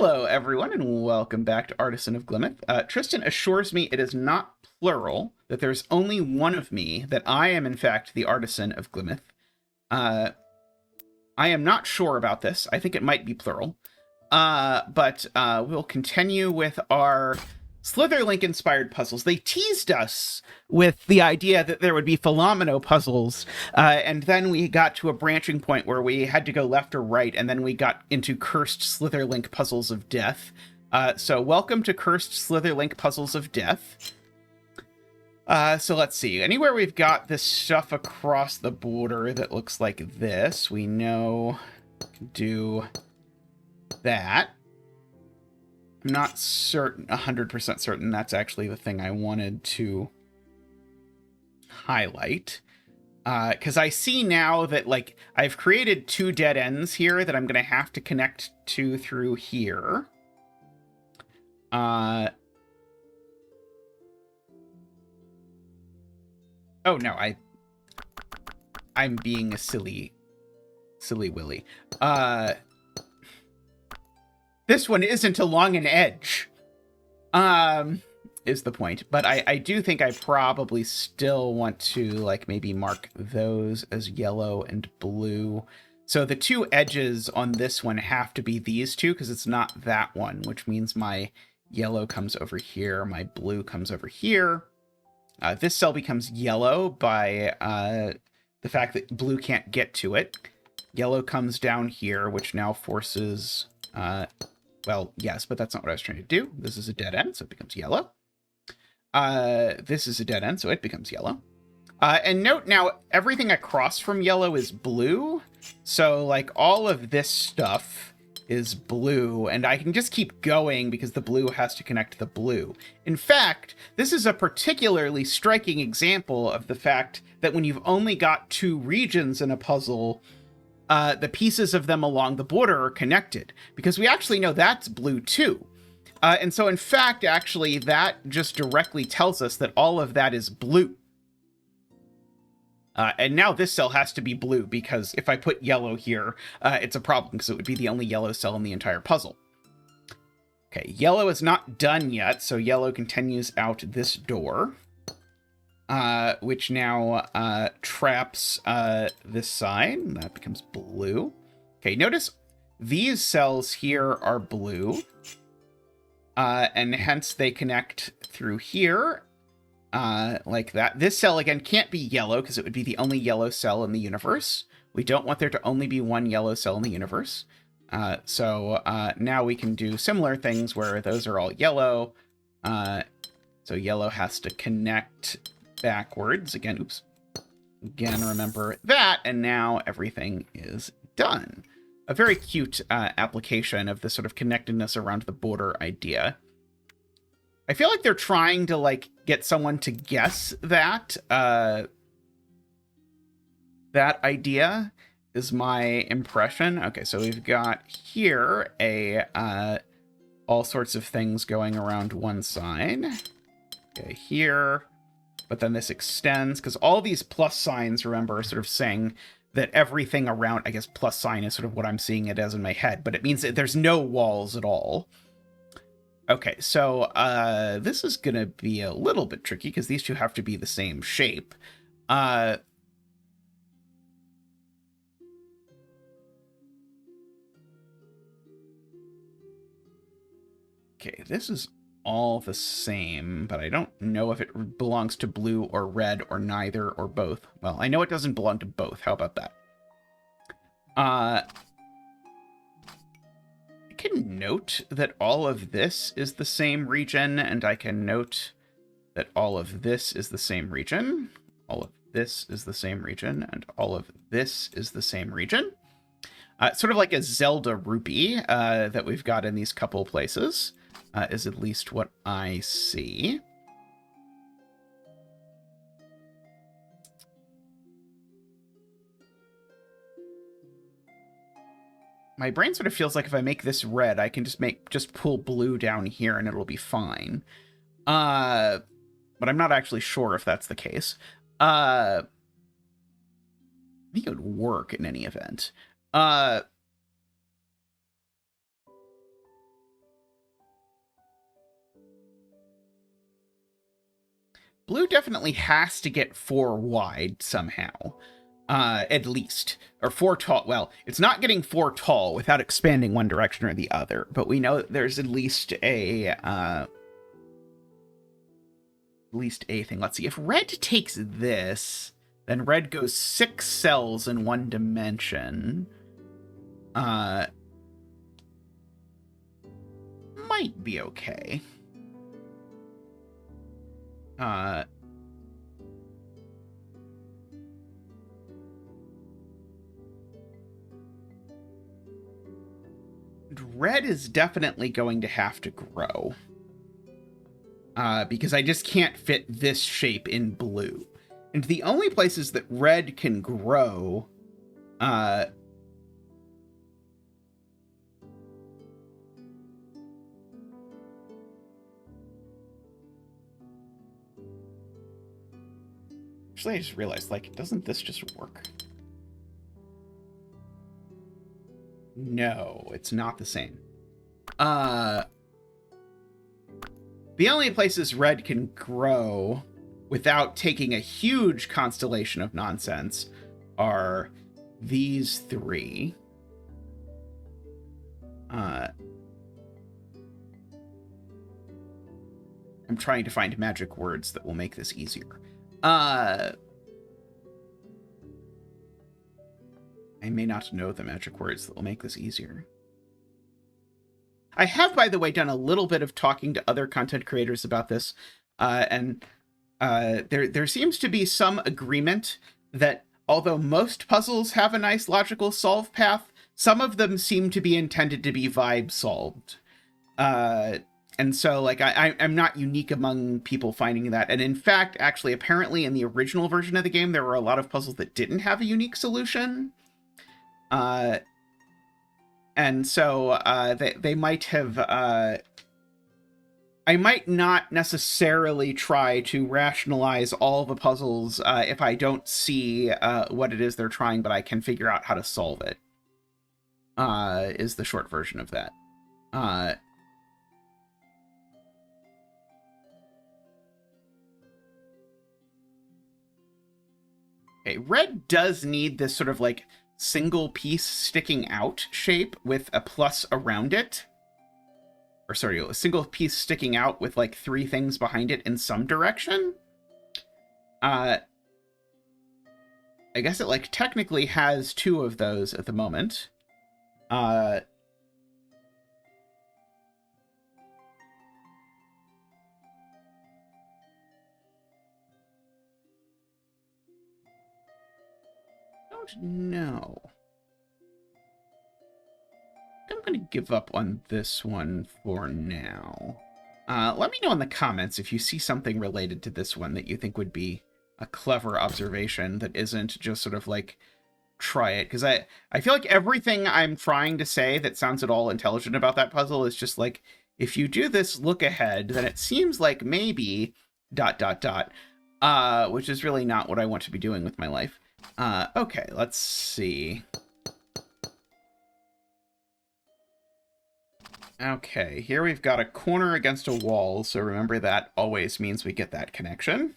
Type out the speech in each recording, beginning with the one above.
Hello, everyone, and welcome back to Artisan of Glimmith. Tristan assures me it is not plural, that there's only one of me, that I am, in fact, the Artisan of Glimmith. I am not sure about this. I think it might be plural. But we'll continue with our Slitherlink-inspired puzzles. They teased us with the idea that there would be Polyomino puzzles, and then we got to a branching point where we had to go left or right, and then we got into Cursed Slitherlink Puzzles of Death. So welcome to Cursed Slitherlink Puzzles of Death. So let's see. Anywhere we've got this stuff across the border that looks like this, we know do that. I'm not certain, 100% certain that's actually the thing I wanted to highlight. Because I see now that, like, I've created two dead ends here that I'm going to have to connect to through here. Oh, no, I'm being a silly willy. This one isn't along an edge, is the point. But I do think I probably still want to, like, maybe mark those as yellow and blue. So the two edges on this one have to be these two, because it's not that one, which means my yellow comes over here, my blue comes over here. This cell becomes yellow by the fact that blue can't get to it. Yellow comes down here, which now forces... well, yes, but that's not what I was trying to do. This is a dead end, so it becomes yellow. This is a dead end, so it becomes yellow. And note now, everything across from yellow is blue. So, like, all of this stuff is blue, and I can just keep going because the blue has to connect to the blue. In fact, this is a particularly striking example of the fact that when you've only got two regions in a puzzle, the pieces of them along the border are connected, because we actually know that's blue too. And so, in fact, actually, that just directly tells us that all of that is blue. And now this cell has to be blue, because if I put yellow here, it's a problem, because it would be the only yellow cell in the entire puzzle. Okay, yellow is not done yet, so yellow continues out this door. Which now traps this side. That becomes blue. Okay, notice these cells here are blue. And hence they connect through here. Like that. This cell, again, can't be yellow because it would be the only yellow cell in the universe. We don't want there to only be one yellow cell in the universe. So now we can do similar things where those are all yellow. So yellow has to connect backwards again. Oops. Again, remember that, and now everything is done. A very cute application of the sort of connectedness around the border idea. I feel like they're trying to, like, get someone to guess that. That idea is my impression. Okay, so we've got here all sorts of things going around one side. Okay, here. But then this extends, because all these plus signs, remember, are sort of saying that everything around, I guess plus sign is sort of what I'm seeing it as in my head, but it means that there's no walls at all. Okay, so this is going to be a little bit tricky, because these two have to be the same shape. Okay, this is all the same, but I don't know if it belongs to blue or red or neither or both. Well, I know it doesn't belong to both. How about that? I can note that all of this is the same region, and I can note that all of this is the same region. All of this is the same region, and all of this is the same region. Sort of like a Zelda rupee that we've got in these couple places. Is at least what I see. My brain sort of feels like if I make this red, I can just pull blue down here and it'll be fine. But I'm not actually sure if that's the case. I think it would work in any event. blue definitely has to get 4 wide somehow. At least. Or 4 tall. Well, it's not getting 4 tall without expanding one direction or the other, but we know that there's at least a thing. Let's see. If red takes this, then red goes 6 cells in one dimension. Might be okay. Red is definitely going to have to grow. Because I just can't fit this shape in blue. And the only places that red can grow... Actually, I just realized, like, doesn't this just work? No, it's not the same. The only places red can grow without taking a huge constellation of nonsense are these 3. I'm trying to find magic words that will make this easier. I may not know the magic words that will make this easier. I have, by the way, done a little bit of talking to other content creators about this, and there seems to be some agreement that although most puzzles have a nice logical solve path, some of them seem to be intended to be vibe solved. And so, like, I'm not unique among people finding that. And in fact, actually, apparently in the original version of the game, there were a lot of puzzles that didn't have a unique solution. And so they might have... I might not necessarily try to rationalize all the puzzles if I don't see what it is they're trying, but I can figure out how to solve it, is the short version of that. Okay, red does need this sort of like single piece sticking out shape with a plus around it. Or sorry, a single piece sticking out with like 3 things behind it in some direction. I guess it like technically has 2 of those at the moment. Don't know. I'm going to give up on this one for now. Let me know in the comments if you see something related to this one that you think would be a clever observation that isn't just sort of like, try it. Because I feel like everything I'm trying to say that sounds at all intelligent about that puzzle is just like, if you do this look ahead, then it seems like maybe ... which is really not what I want to be doing with my life. Okay, let's see. Okay, here we've got a corner against a wall, so remember that always means we get that connection.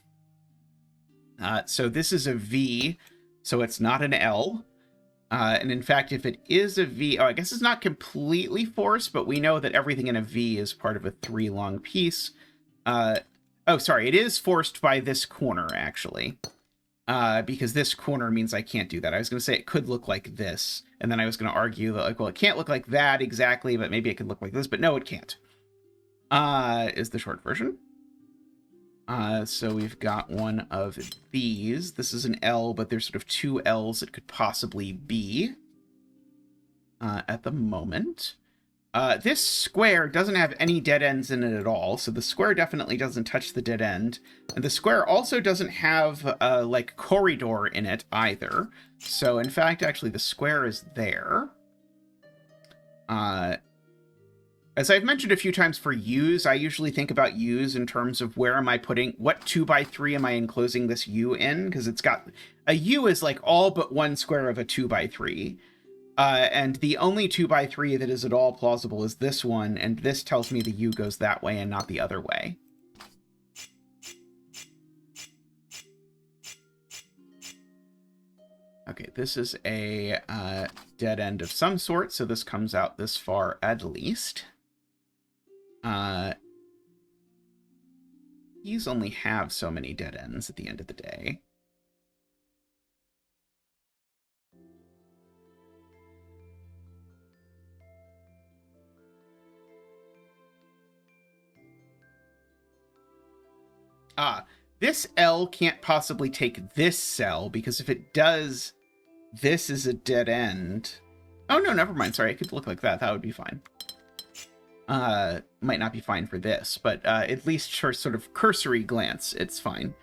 So this is a V, so it's not an L. And in fact, if it is a V, I guess it's not completely forced, but we know that everything in a V is part of a 3 long piece. Oh, sorry, it is forced by this corner, actually. Because this corner means I can't do that. I was going to say it could look like this, and then I was going to argue that, like, well, it can't look like that exactly, but maybe it could look like this, but no, it can't. Is the short version. So we've got one of these. This is an L, but there's sort of 2 L's it could possibly be at the moment. This square doesn't have any dead ends in it at all, so the square definitely doesn't touch the dead end. And the square also doesn't have, like, corridor in it either. So, in fact, actually, the square is there. As I've mentioned a few times for U's, I usually think about U's in terms of where am I putting, what 2x3 am I enclosing this U in? Because it's got, a U is like all but 1 square of a 2x3. And the only 2x3 that is at all plausible is this one, and this tells me the U goes that way and not the other way. Okay, this is a dead end of some sort, so this comes out this far at least. These only have so many dead ends at the end of the day. This L can't possibly take this cell, because if it does, this is a dead end. Oh, no, never mind. Sorry, it could look like that. That would be fine. Might not be fine for this, but at least for sort of cursory glance, it's fine.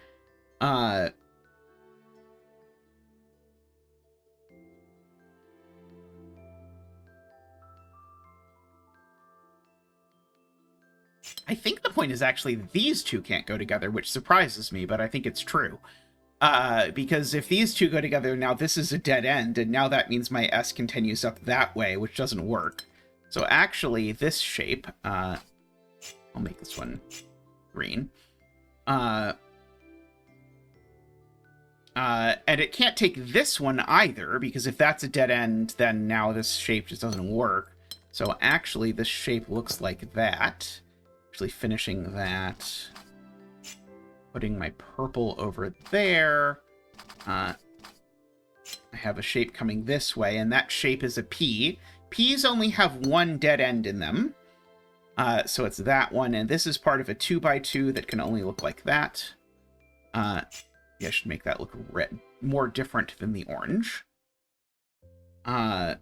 I think the point is actually these two can't go together, which surprises me, but I think it's true. Because if these two go together, now this is a dead end, and now that means my S continues up that way, which doesn't work. So actually, this shape, I'll make this one green. And it can't take this one either, because if that's a dead end, then now this shape just doesn't work. So actually, this shape looks like that. Actually finishing that. Putting my purple over there. I have a shape coming this way, and that shape is a P. P's only have one dead end in them. So it's that one, and this is part of a 2x2 that can only look like that. Yeah, I should make that look red, more different than the orange. I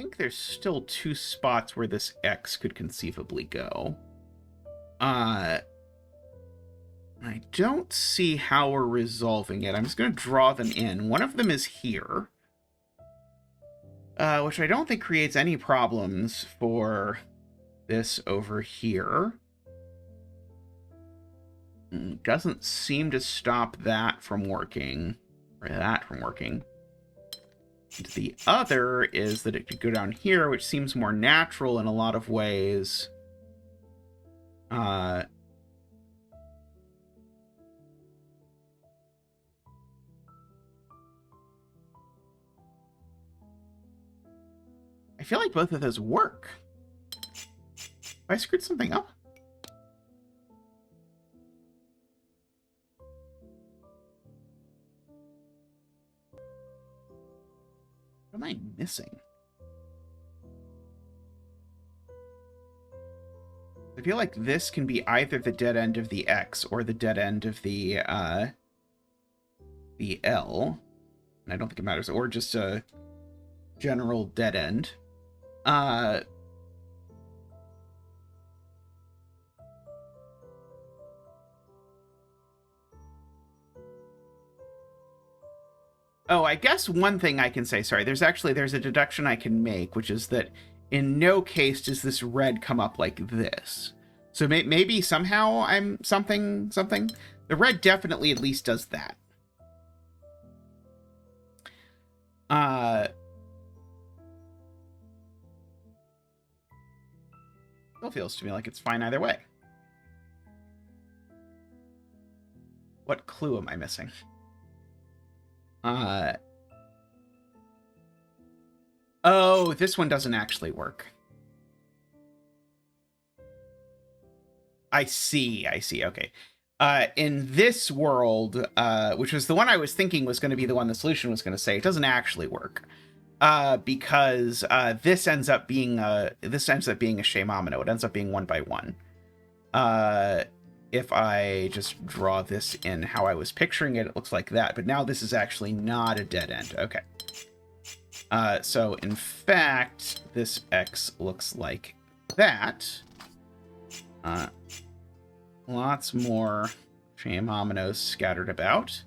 think there's still two spots where this X could conceivably go. I don't see how we're resolving it. I'm just going to draw them in. One of them is here, which I don't think creates any problems for this over here. Doesn't seem to stop that from working, or that from working. And the other is that it could go down here, which seems more natural in a lot of ways. I feel like both of those work. Have I screwed something up? What am I missing? I feel like this can be either the dead end of the X or the dead end of the L. And I don't think it matters. Or just a general dead end. Oh, I guess one thing I can say, sorry, there's a deduction I can make, which is that in no case does this red come up like this. So maybe somehow I'm something. The red definitely at least does that. Still feels to me like it's fine either way. What clue am I missing? Oh, this one doesn't actually work. I see, okay. In this world, which was the one I was thinking was going to be the one the solution was going to say, it doesn't actually work. Because this ends up being a Shemamino. It ends up being 1 by 1. If I just draw this in how I was picturing it, it looks like that. But now this is actually not a dead end. Okay. So in fact, this X looks like that. Lots more Shemaminos scattered about.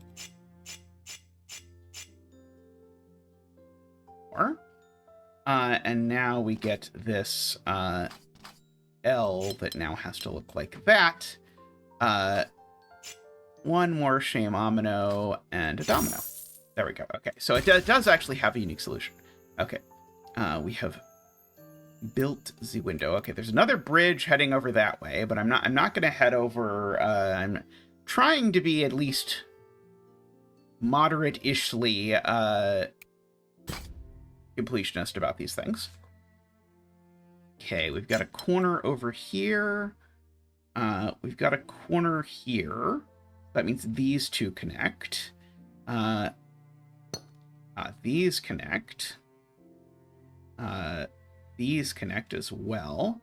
And now we get this L that now has to look like that. One more Shemamino and a domino. There we go. Okay, so it does actually have a unique solution. Okay, we have built the window. Okay, there's another bridge heading over that way, but I'm not going to head over. I'm trying to be at least moderate-ishly completionist about these things. Okay, we've got a corner over here. We've got a corner here. That means these two connect. These connect. These connect as well.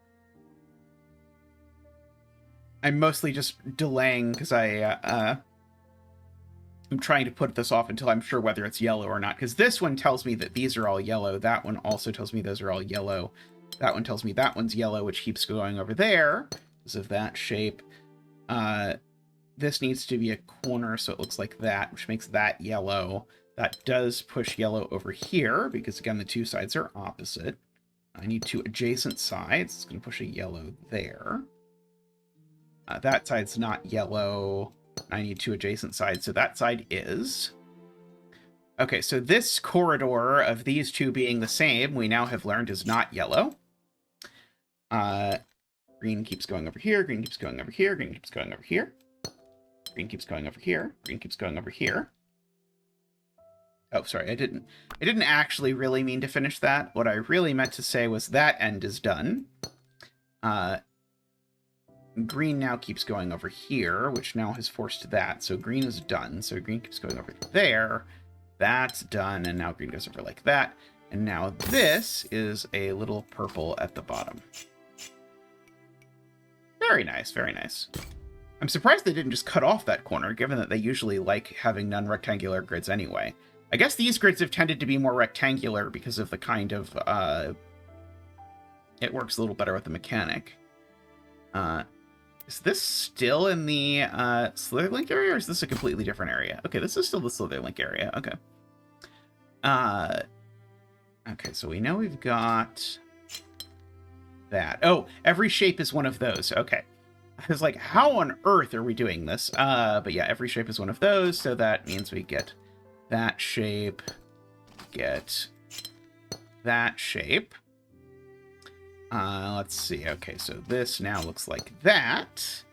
I'm mostly just delaying because I'm trying to put this off until I'm sure whether it's yellow or not. Because this one tells me that these are all yellow. That one also tells me those are all yellow. That one tells me that one's yellow, which keeps going over there because of that shape. This needs to be a corner, so it looks like that, which makes that yellow. That does push yellow over here because, again, the two sides are opposite. I need two adjacent sides. It's going to push a yellow there. That side's not yellow. I need two adjacent sides, so that side is. Okay, so this corridor of these two being the same, we now have learned is not yellow. Green keeps going over here, green keeps going over here, green keeps going over here. Green keeps going over here, green keeps going over here. Oh, sorry, I didn't actually really mean to finish that. What I really meant to say was that end is done. Green now keeps going over here, which now has forced that. So green is done. So green keeps going over there. That's done. And now green goes over like that. And now this is a little purple at the bottom. Very nice, very nice. I'm surprised they didn't just cut off that corner, given that they usually like having non-rectangular grids anyway. I guess these grids have tended to be more rectangular because of the kind of, it works a little better with the mechanic. Is this still in the Slitherlink area, or is this a completely different area? Okay, this is still the Slitherlink area. Okay. Okay, so we know we've got that. Oh, every shape is one of those. Okay. I was like, how on earth are we doing this? But yeah, every shape is one of those, so that means we get that shape, get that shape. Let's see. Okay, so this now looks like that,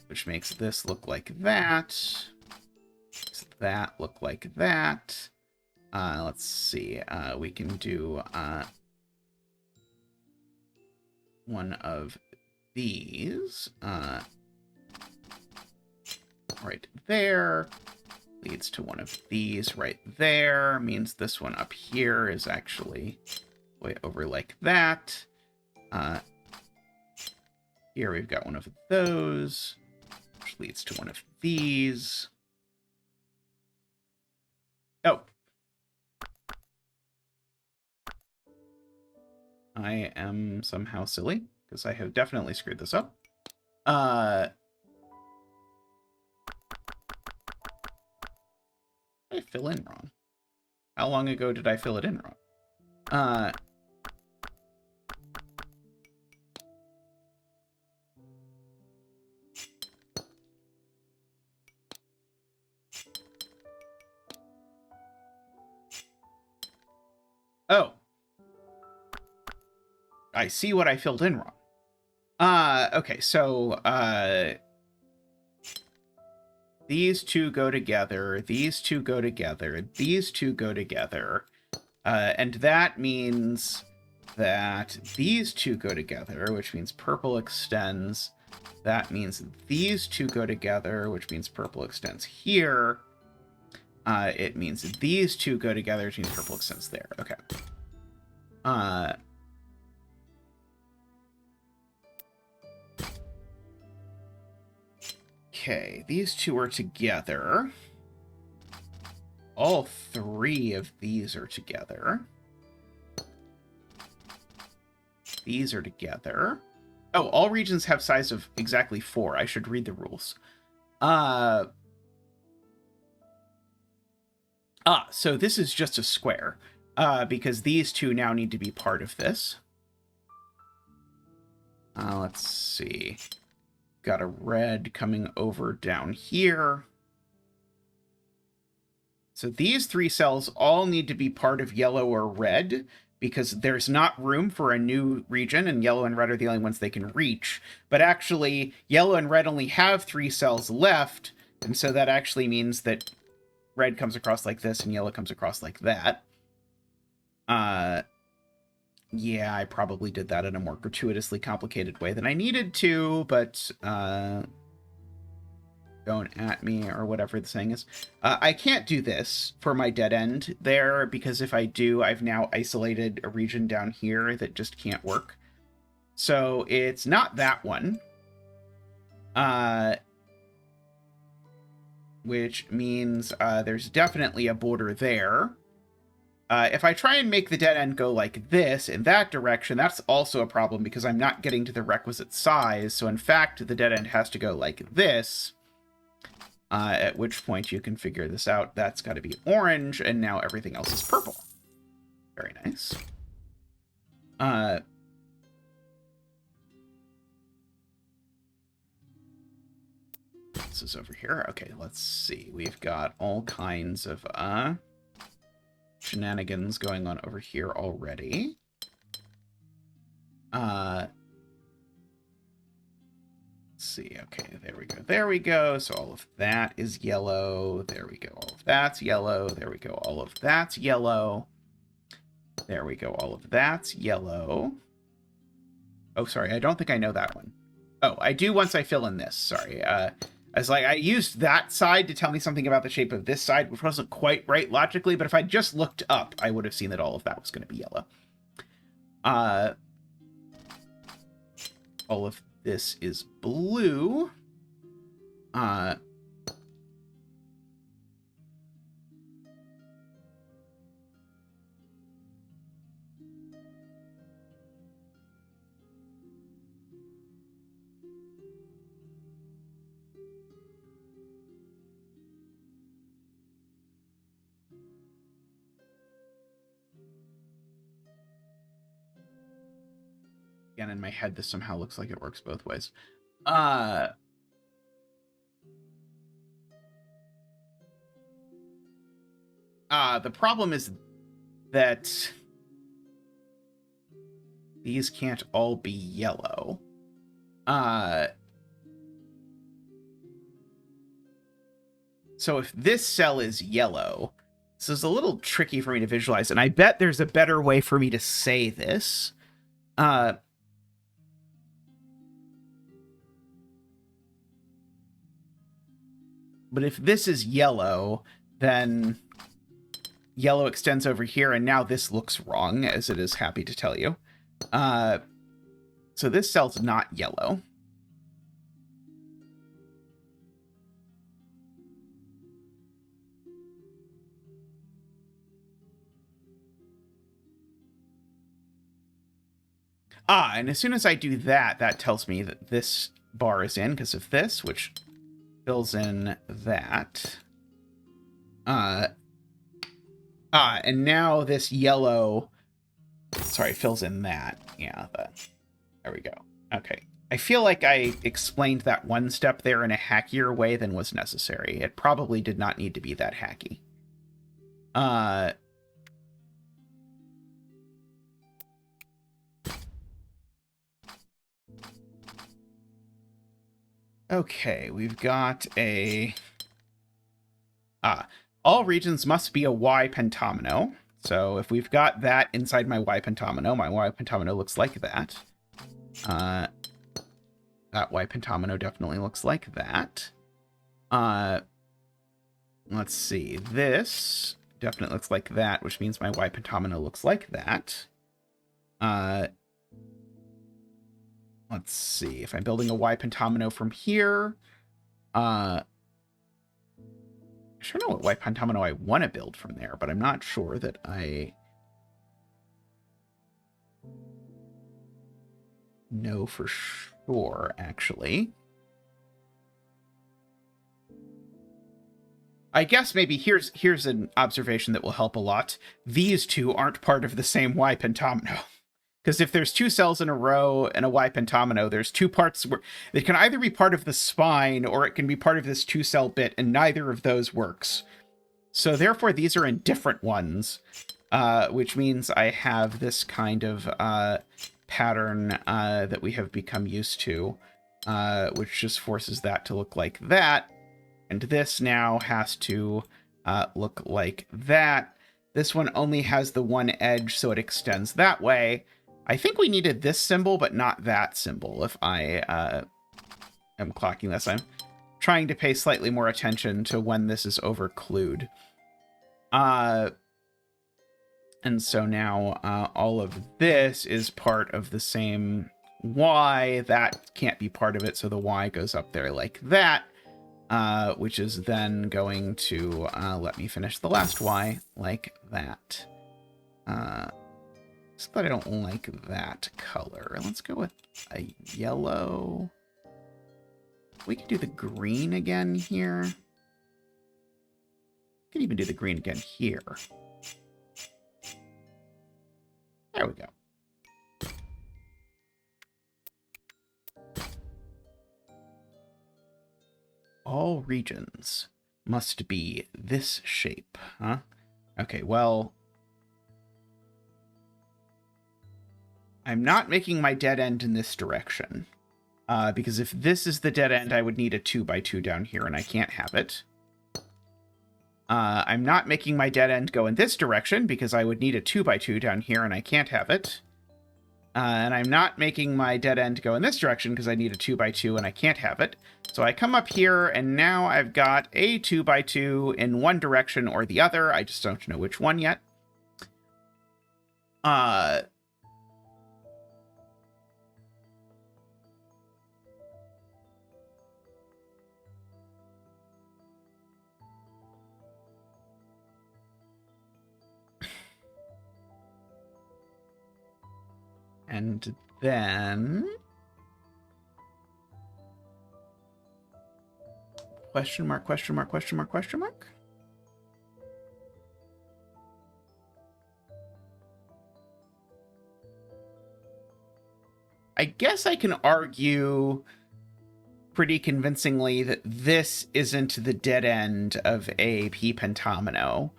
which makes this look like that. Makes that look like that. Let's see. We can do one of these. Right there. Leads to one of these right there. Means this one up here is actually way over like that. Here we've got one of those, which leads to one of these. Oh. I am somehow silly, because I have definitely screwed this up. I fill in wrong. How long ago did I fill it in wrong? Oh. I see what I filled in wrong. Okay, so, these two go together, these two go together, these two go together, and that means that these two go together, which means purple extends. That means these two go together, which means purple extends here. It means these two go together, which means purple extends there. Okay. Okay, these two are together. All three of these are together. These are together. Oh, all regions have size of exactly 4. I should read the rules. So this is just a square, because these two now need to be part of this. Let's see. Got a red coming over down here. So these 3 cells all need to be part of yellow or red, because there's not room for a new region, and yellow and red are the only ones they can reach. But actually, yellow and red only have 3 cells left, and so that actually means that red comes across like this and yellow comes across like that. Yeah, I probably did that in a more gratuitously complicated way than I needed to, but don't at me or whatever the saying is. I can't do this for my dead end there, because if I do, I've now isolated a region down here that just can't work. So it's not that one. Which means there's definitely a border there. If I try and make the dead end go like this in that direction, that's also a problem because I'm not getting to the requisite size. So in fact, the dead end has to go like this. At which point you can figure this out. That's got to be orange, and now everything else is purple. Very nice. This is over here. Okay, let's see. We've got all kinds of shenanigans going on over here already. Let's see. Okay, there we go. There we go. So all of that is yellow. There we go. All of that's yellow. There we go. All of that's yellow. There we go. All of that's yellow. Oh, sorry. I don't think I know that one. Oh, I do once I fill in this. Sorry. I was like, I used that side to tell me something about the shape of this side, which wasn't quite right logically, but if I just looked up, I would have seen that all of that was going to be yellow. All of this is blue. Again, in my head, this somehow looks like it works both ways. The problem is that these can't all be yellow. So if this cell is yellow, this is a little tricky for me to visualize, and I bet there's a better way for me to say this. But if this is yellow, then yellow extends over here, and now this looks wrong, as it is happy to tell you. So this cell's not yellow. And as soon as I do that, that tells me that this bar is in because of this, which fills in that. And now this yellow, sorry, fills in that. Yeah, there we go. Okay. I feel like I explained that one step there in a hackier way than was necessary. It probably did not need to be that hacky. Okay, we've got a... all regions must be a Y-pentomino. So if we've got that inside my Y-pentomino, my Y-pentomino looks like that. That Y-pentomino definitely looks like that. Let's see. This definitely looks like that, which means my Y-pentomino looks like that. Let's see. If I'm building a Y-pentomino from here, I sure know what Y-pentomino I want to build from there, but I'm not sure that I know for sure, actually. I guess maybe here's an observation that will help a lot. These two aren't part of the same Y-pentomino. Because if there's 2 cells in a row and a Y-pentomino, there's 2 parts where it can either be part of the spine or it can be part of this 2-cell bit, and neither of those works. So therefore, these are in different ones. which means I have this kind of pattern that we have become used to, which just forces that to look like that. And this now has to look like that. This one only has the one edge, so it extends that way. I think we needed this symbol, but not that symbol, if I am clocking this. I'm trying to pay slightly more attention to when this is overclued. And so now all of this is part of the same Y. That can't be part of it, so the Y goes up there like that, which is then going to let me finish the last Y like that. So that I don't like that color. Let's go with a yellow. We can do the green again here. We can even do the green again here. There we go. All regions must be this shape, huh? Okay, well, I'm not making my dead end in this direction. Because if this is the dead end, I would need a 2x2 down here, and I can't have it. I'm not making my dead end go in this direction, because I would need a 2x2 down here, and I can't have it. And I'm not making my dead end go in this direction, because I need a 2x2, and I can't have it. So I come up here, and now I've got a 2x2 in one direction or the other. I just don't know which one yet. And then... Question mark, question mark, question mark, question mark? I guess I can argue pretty convincingly that this isn't the dead end of a Y-pentomino.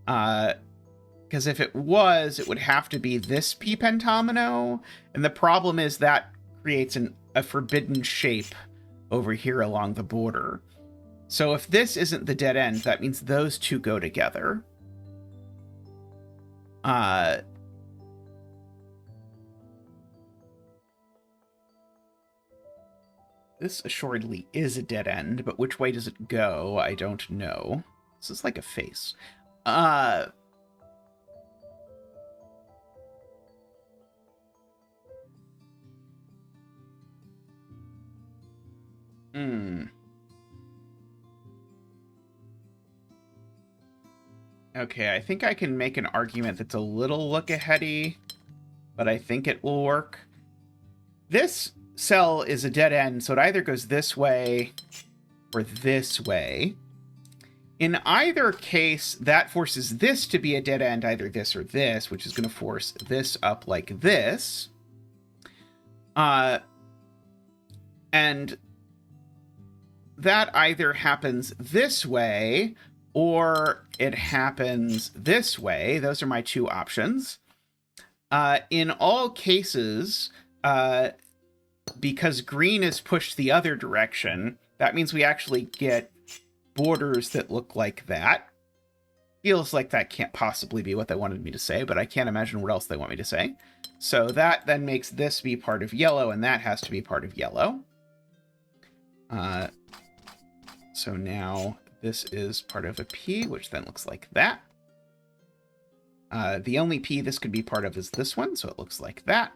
Because if it was, it would have to be this Y-pentomino. And the problem is that creates a forbidden shape over here along the border. So if this isn't the dead end, that means those two go together. This assuredly is a dead end, but which way does it go? I don't know. This is like a face. Okay, I think I can make an argument that's a little look-aheady, but I think it will work. This cell is a dead end, so it either goes this way or this way. In either case, that forces this to be a dead end, either this or this, which is going to force this up like this. And that either happens this way or it happens this way. Those are my two options. In all cases, because green is pushed the other direction, that means we actually get borders that look like that. Feels like that can't possibly be what they wanted me to say, but I can't imagine what else they want me to say. So that then makes this be part of yellow, and that has to be part of yellow. So now this is part of a P, which then looks like that. The only P this could be part of is this one, so it looks like that.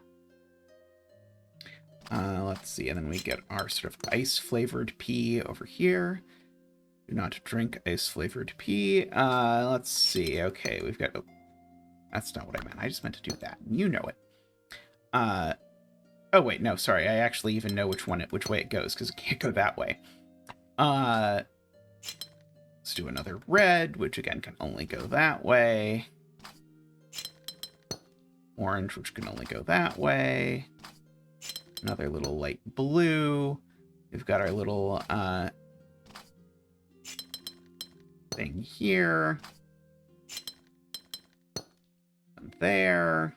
Let's see, and then we get our sort of ice-flavored P over here. Do not drink ice-flavored P. Let's see. Okay, we've got... Oh, that's not what I meant. I just meant to do that. You know it. Oh, wait, no, sorry. I actually even know which way it goes, because it can't go that way. Let's do another red, which again can only go that way. Orange, which can only go that way. Another little light blue. We've got our little thing here. one there.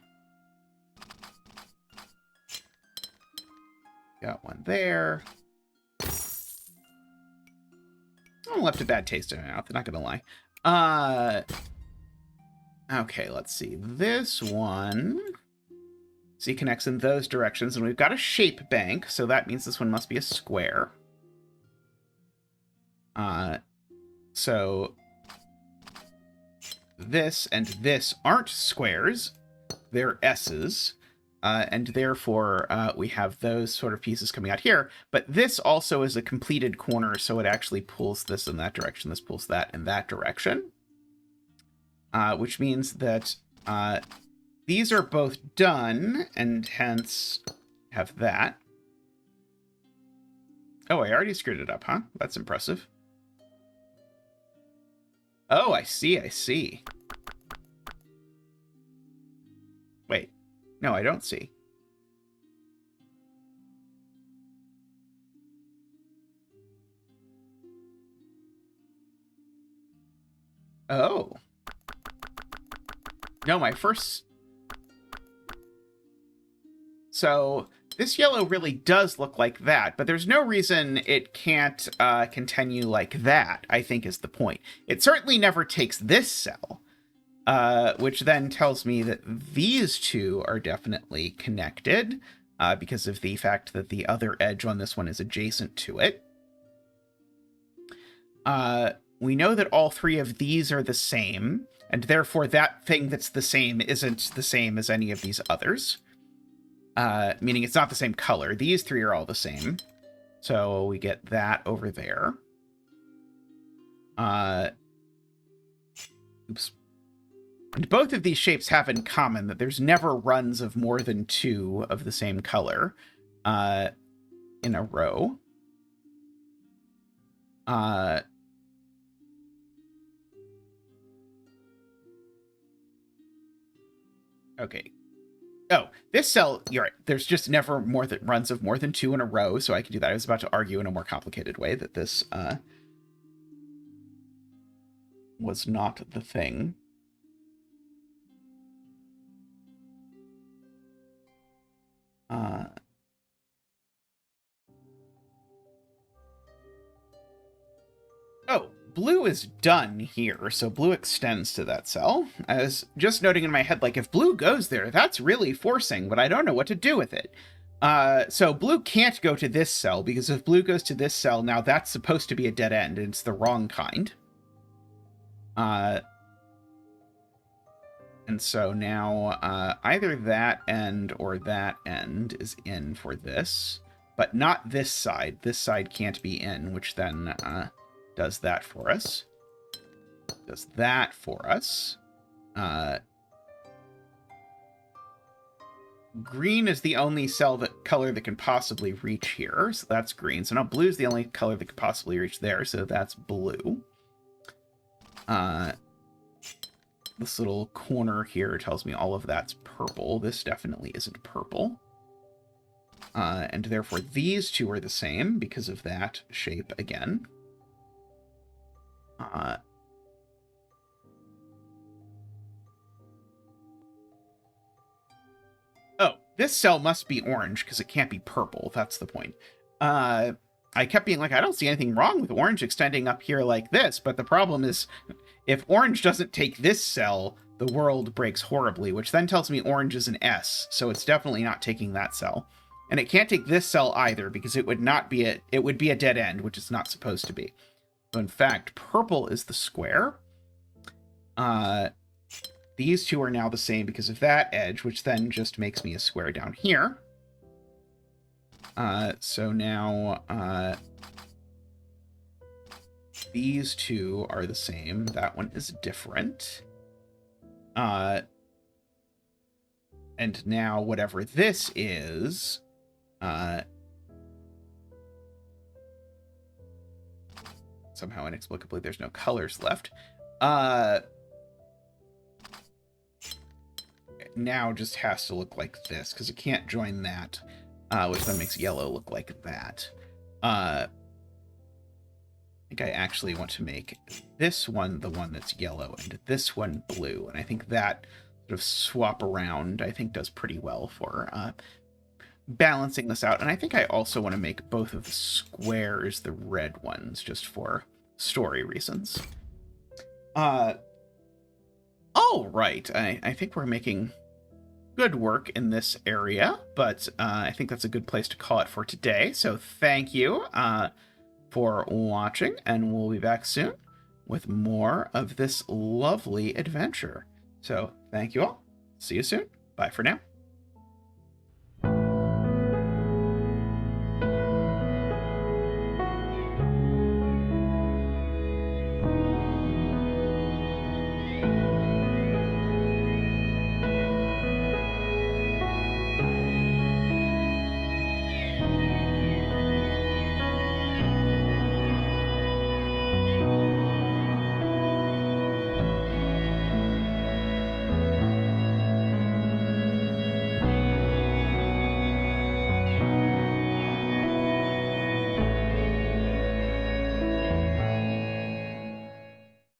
Got one there. Oh, left a bad taste in my mouth, I'm not gonna lie. Okay, let's see. This one... See, connects in those directions, and we've got a shape bank, so that means this one must be a square. So this and this aren't squares, they're S's, and therefore we have those sort of pieces coming out here, but this also is a completed corner, so it actually pulls this in that direction, this pulls that in that direction, which means that these are both done, and hence have that. Oh, I already screwed it up, huh? That's impressive. Oh, I see, I see. Wait. No, I don't see. Oh. No, my first... So... This yellow really does look like that, but there's no reason it can't continue like that, I think is the point. It certainly never takes this cell, which then tells me that these two are definitely connected because of the fact that the other edge on this one is adjacent to it. We know that all three of these are the same, and therefore that thing that's the same isn't the same as any of these others. Meaning it's not the same color. These three are all the same. So we get that over there. Oops. And both of these shapes have in common that there's never runs of more than two of the same color in a row. Okay. Oh, this cell, you're right. There's just never more than runs of more than two in a row, so I can do that. I was about to argue in a more complicated way that this was not the thing. Oh, blue is done here, so blue extends to that cell. I was just noting in my head, like, if blue goes there, that's really forcing, but I don't know what to do with it. So blue can't go to this cell, because if blue goes to this cell, now that's supposed to be a dead end, and it's the wrong kind. And so now either that end or that end is in for this, but not this side. This side can't be in, which then does that for us. Does that for us. Green is the only color that can possibly reach here, so that's green. So now blue is the only color that could possibly reach there, so that's blue. This little corner here tells me all of that's purple. This definitely isn't purple. And therefore these two are the same because of that shape again. Oh, this cell must be orange because it can't be purple. That's the point. I kept being like, I don't see anything wrong with orange extending up here like this, but the problem is if orange doesn't take this cell, the world breaks horribly, which then tells me orange is an S, so it's definitely not taking that cell. And it can't take this cell either because it would be a dead end, which it's not supposed to be. So in fact, purple is the square. These two are now the same because of that edge, which then just makes me a square down here. So now these two are the same. That one is different. And now whatever this is, somehow inexplicably there's no colors left. Now just has to look like this because it can't join that, which then makes yellow look like that. I think I actually want to make this one the one that's yellow and this one blue, and I think that sort of swap around, I think does pretty well for balancing this out. And I think I also want to make both of the squares the red ones, just for story reasons. All right. I think we're making good work in this area, but I think that's a good place to call it for today. So thank you for watching, and we'll be back soon with more of this lovely adventure. So thank you all. See you soon. Bye for now.